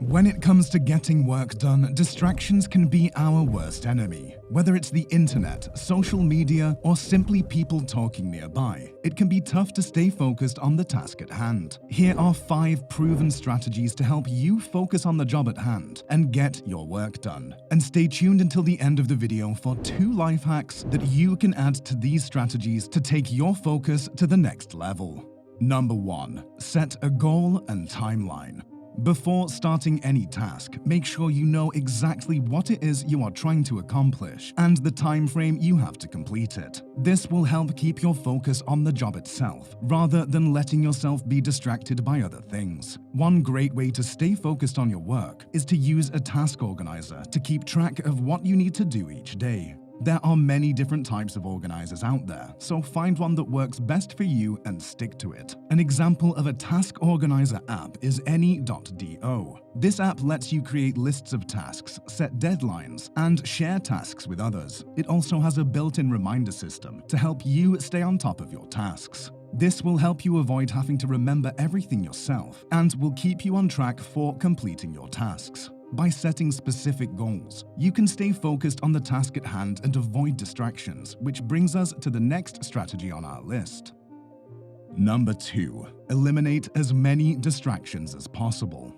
When it comes to getting work done, distractions can be our worst enemy. Whether it's the internet, social media, or simply people talking nearby, it can be tough to stay focused on the task at hand. Here are 5 proven strategies to help you focus on the job at hand and get your work done. And stay tuned until the end of the video for 2 life hacks that you can add to these strategies to take your focus to the next level. Number 1. Set a goal and timeline. Before starting any task, make sure you know exactly what it is you are trying to accomplish and the time frame you have to complete it. This will help keep your focus on the job itself, rather than letting yourself be distracted by other things. One great way to stay focused on your work is to use a task organizer to keep track of what you need to do each day. There are many different types of organizers out there, so find one that works best for you and stick to it. An example of a task organizer app is any.do. This app lets you create lists of tasks, set deadlines, and share tasks with others. It also has a built-in reminder system to help you stay on top of your tasks. This will help you avoid having to remember everything yourself and will keep you on track for completing your tasks. By setting specific goals, you can stay focused on the task at hand and avoid distractions, which brings us to the next strategy on our list. Number 2. Eliminate as many distractions as possible.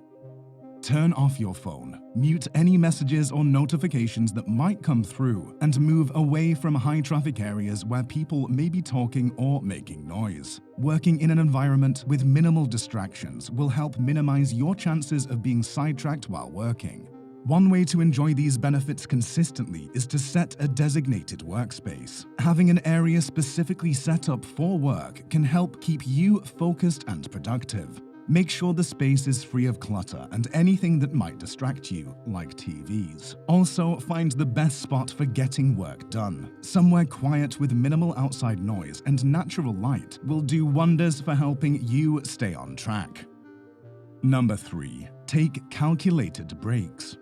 Turn off your phone, mute any messages or notifications that might come through, and move away from high-traffic areas where people may be talking or making noise. Working in an environment with minimal distractions will help minimize your chances of being sidetracked while working. One way to enjoy these benefits consistently is to set a designated workspace. Having an area specifically set up for work can help keep you focused and productive. Make sure the space is free of clutter and anything that might distract you, like TVs. Also, find the best spot for getting work done. Somewhere quiet with minimal outside noise and natural light will do wonders for helping you stay on track. Number 3. Take calculated breaks.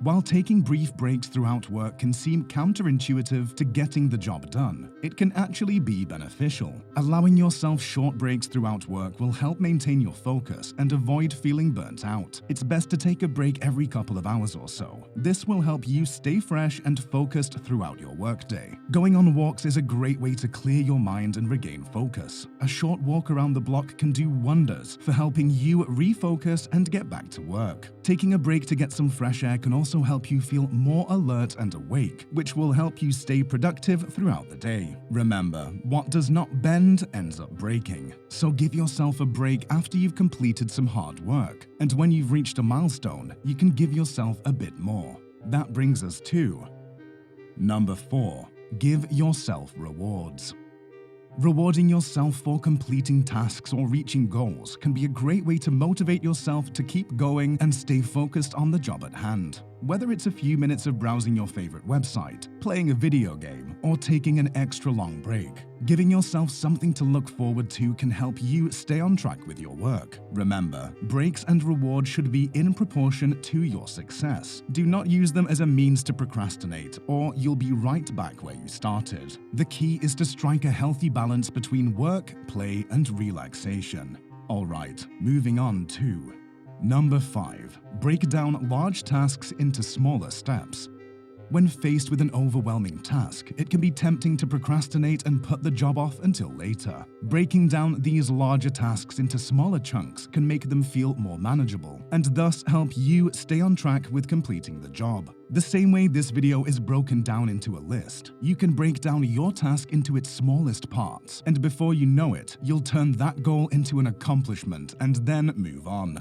While taking brief breaks throughout work can seem counterintuitive to getting the job done, it can actually be beneficial. Allowing yourself short breaks throughout work will help maintain your focus and avoid feeling burnt out. It's best to take a break every couple of hours or so. This will help you stay fresh and focused throughout your workday. Going on walks is a great way to clear your mind and regain focus. A short walk around the block can do wonders for helping you refocus and get back to work. Taking a break to get some fresh air can also help you feel more alert and awake, which will help you stay productive throughout the day. Remember, what does not bend ends up breaking. So give yourself a break after you've completed some hard work. And when you've reached a milestone, you can give yourself a bit more. That brings us to Number 4. Give yourself rewards. Rewarding yourself for completing tasks or reaching goals can be a great way to motivate yourself to keep going and stay focused on the job at hand. Whether it's a few minutes of browsing your favorite website, playing a video game, or taking an extra long break, giving yourself something to look forward to can help you stay on track with your work. Remember, breaks and rewards should be in proportion to your success. Do not use them as a means to procrastinate, or you'll be right back where you started. The key is to strike a healthy balance between work, play, and relaxation. Alright, moving on to Number 5. Break down large tasks into smaller steps. When faced with an overwhelming task, it can be tempting to procrastinate and put the job off until later. Breaking down these larger tasks into smaller chunks can make them feel more manageable, and thus help you stay on track with completing the job. The same way this video is broken down into a list, you can break down your task into its smallest parts, and before you know it, you'll turn that goal into an accomplishment and then move on.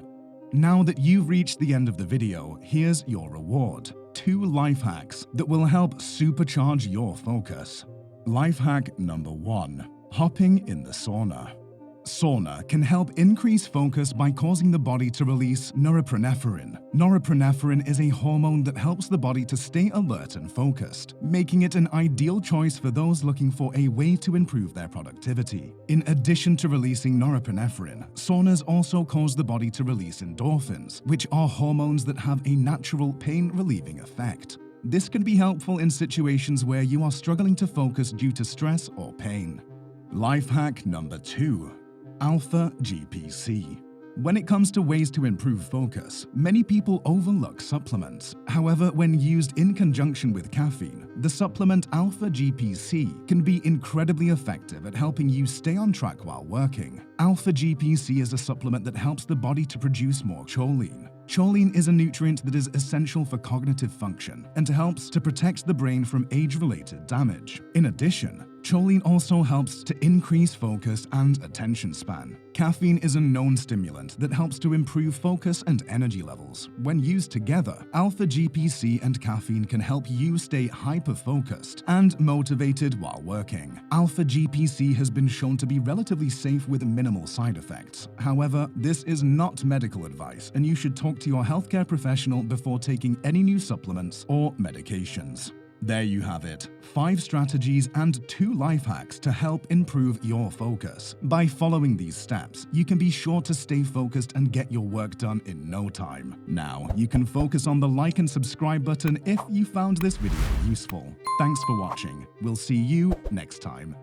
Now that you've reached the end of the video, here's your reward. 2 life hacks that will help supercharge your focus. Life hack number 1. Hopping in the sauna. Sauna can help increase focus by causing the body to release norepinephrine. Norepinephrine is a hormone that helps the body to stay alert and focused, making it an ideal choice for those looking for a way to improve their productivity. In addition to releasing norepinephrine, saunas also cause the body to release endorphins, which are hormones that have a natural pain-relieving effect. This can be helpful in situations where you are struggling to focus due to stress or pain. Life hack number 2. Alpha GPC. When it comes to ways to improve focus, many people overlook supplements. However, when used in conjunction with caffeine, the supplement Alpha GPC can be incredibly effective at helping you stay on track while working. Alpha GPC is a supplement that helps the body to produce more choline. Choline is a nutrient that is essential for cognitive function and helps to protect the brain from age-related damage. In addition, choline also helps to increase focus and attention span. Caffeine is a known stimulant that helps to improve focus and energy levels. When used together, Alpha GPC and caffeine can help you stay hyper-focused and motivated while working. Alpha GPC has been shown to be relatively safe with minimal side effects. However, this is not medical advice, and you should talk to your healthcare professional before taking any new supplements or medications. There you have it, 5 strategies and 2 life hacks to help improve your focus. By following these steps, you can be sure to stay focused and get your work done in no time. Now, you can focus on the like and subscribe button if you found this video useful. Thanks for watching. We'll see you next time.